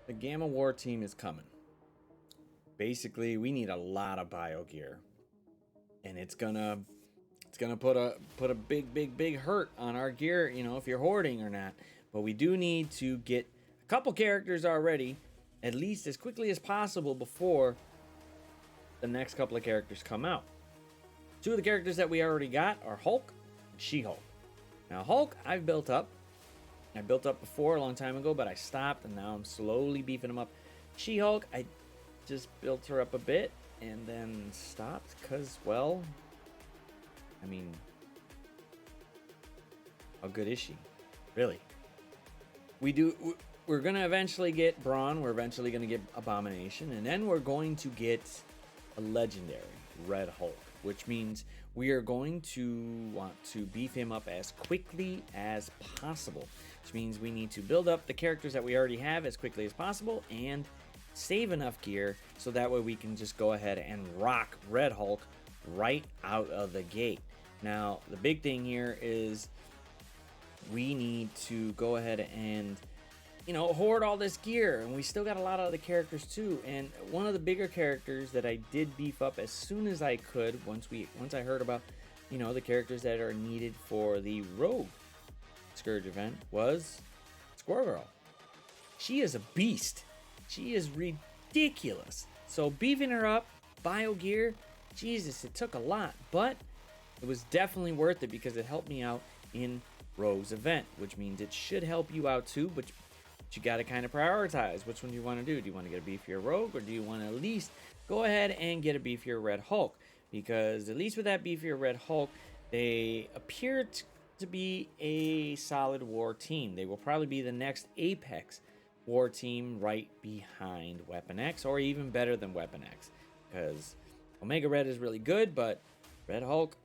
The Gamma War team is coming. Basically, we need a lot of bio gear, and it's gonna put a big hurt on our gear. You know, if you're hoarding or not. But we do need to get a couple characters already, at least as quickly as possible before the next couple of characters come out. Two of the characters that we already got are Hulk and She-Hulk. Now, Hulk, I've built up. I built up before a long time ago, but I stopped, and now I'm slowly beefing them up. She-Hulk, I just built her up a bit and then stopped because, well, I mean, how good is she? Really? We're going to eventually get Brawn, we're eventually going to get Abomination, and then we're going to get a legendary, Red Hulk, which means we are going to want to beef him up as quickly as possible, which means we need to build up the characters that we already have as quickly as possible and save enough gear so that way we can just go ahead and rock Red Hulk right out of the gate. Now, the big thing here is we need to go ahead and, you know, hoard all this gear, and we still got a lot of other characters too. And one of the bigger characters that I did beef up as soon as I could once I heard about, you know, the characters that are needed for the Rogue Scourge event was Squirrel Girl. She is a beast. She is ridiculous. So beefing her up, bio gear, Jesus, it took a lot, but it was definitely worth it because it helped me out in Rogue's event, which means it should help you out too, but you got to kind of prioritize which one you want to do. Do you want to get a beefier Rogue, or do you want to at least go ahead and get a beefier Red Hulk? Because at least with that beefier Red Hulk, they appear to be a solid war team. They will probably be the next Apex war team right behind Weapon X, or even better than Weapon X, because Omega Red is really good, but Red Hulk,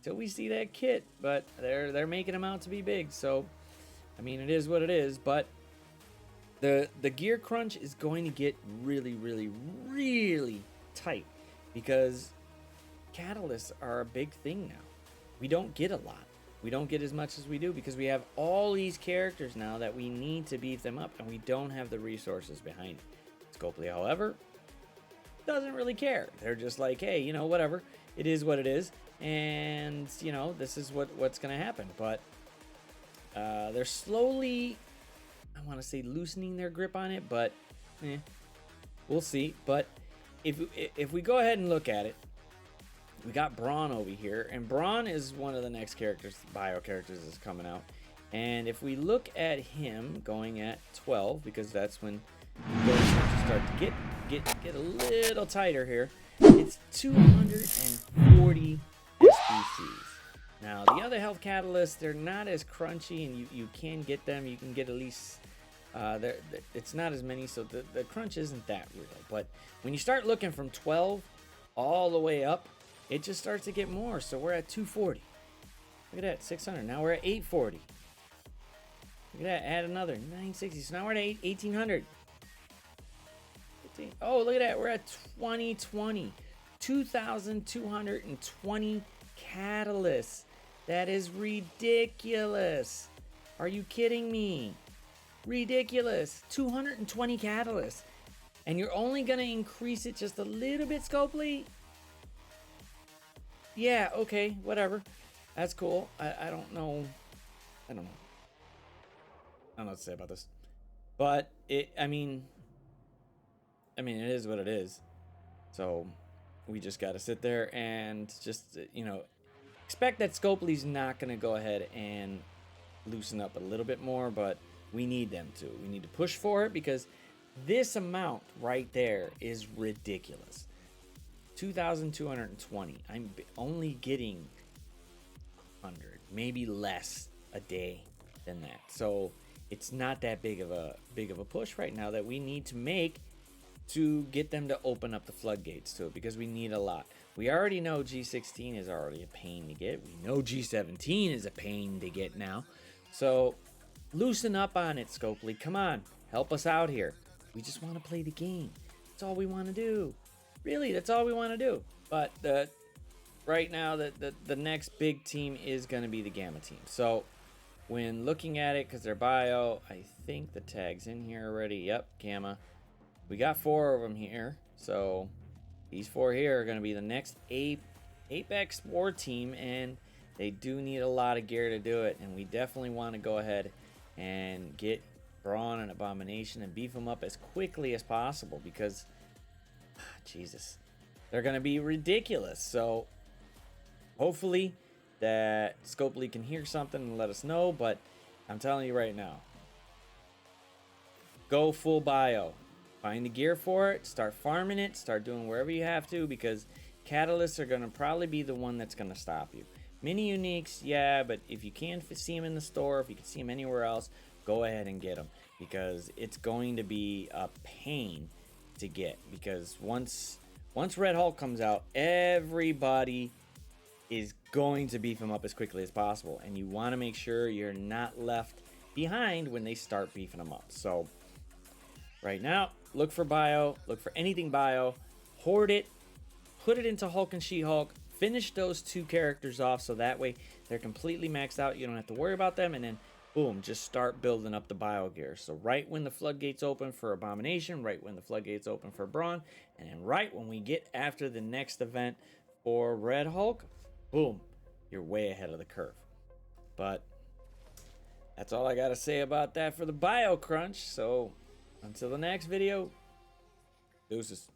till we see that kit, but they're making them out to be big. So I mean, it is what it is, but the gear crunch is going to get really tight because catalysts are a big thing now. We don't get a lot. We don't get as much as we do because we have all these characters now that we need to beef them up, and we don't have the resources behind it. Scopely, however, doesn't really care. They're just like, hey, you know, whatever. It is what it is, and, you know, this is what's going to happen. But they're slowly, I want to say, loosening their grip on it, but we'll see. But if we go ahead and look at it, we got Brawn over here, and Brawn is one of the next characters, bio characters that's coming out. And if we look at him going at 12, because that's when you start to get a little tighter here, it's 240 SBCs. Now, the other health catalysts, they're not as crunchy, and you can get them. You can get at least, it's not as many, so the crunch isn't that real. But when you start looking from 12 all the way up, it just starts to get more. So we're at 240. Look at that, 600. Now we're at 840. Look at that, add another, 960. So now we're at 1800. Oh, look at that, we're at 2020. 2,220 catalysts. That is ridiculous. Are you kidding me? Ridiculous. 220 catalysts. And you're only going to increase it just a little bit, Scopely? Yeah, okay, whatever. That's cool. I don't know. I don't know what to say about this. But I mean, it is what it is. So we just got to sit there and just, you know, expect that Scopely's not going to go ahead and loosen up a little bit more, but we need them to. We need to push for it because this amount right there is ridiculous. 2,220. I'm only getting 100, maybe less a day than that. So it's not that big of a push right now that we need to make to get them to open up the floodgates to it, because we need a lot. We already know G16 is already a pain to get. We know G17 is a pain to get now. So loosen up on it, Scopely. Come on, help us out here. We just want to play the game. That's all we want to do. Really, that's all we want to do. But right now, the next big team is going to be the Gamma team. So when looking at it, because their bio, I think the tag's in here already. Yep, Gamma. We got 4 of them here. So these 4 here are going to be the next Apex War team, and they do need a lot of gear to do it. And we definitely want to go ahead and get Brawn and Abomination and beef them up as quickly as possible, because Jesus, they're going to be ridiculous. So hopefully that Scopely can hear something and let us know, but I'm telling you right now, go full bio. Find the gear for it, start farming it, start doing wherever you have to, because catalysts are going to probably be the one that's going to stop you. Mini uniques, yeah, but if you can't see them in the store, if you can see them anywhere else, go ahead and get them, because it's going to be a pain to get, because once Red Hulk comes out, everybody is going to beef them up as quickly as possible, and you want to make sure you're not left behind when they start beefing them up. So right now, look for bio, look for anything bio, hoard it, put it into Hulk and She-Hulk, finish those 2 characters off so that way they're completely maxed out, you don't have to worry about them, and then boom, just start building up the bio gear. So right when the floodgates open for Abomination, right when the floodgates open for Brawn, and then right when we get after the next event for Red Hulk, boom, you're way ahead of the curve. But that's all I gotta say about that for the bio crunch. So until the next video, deuces.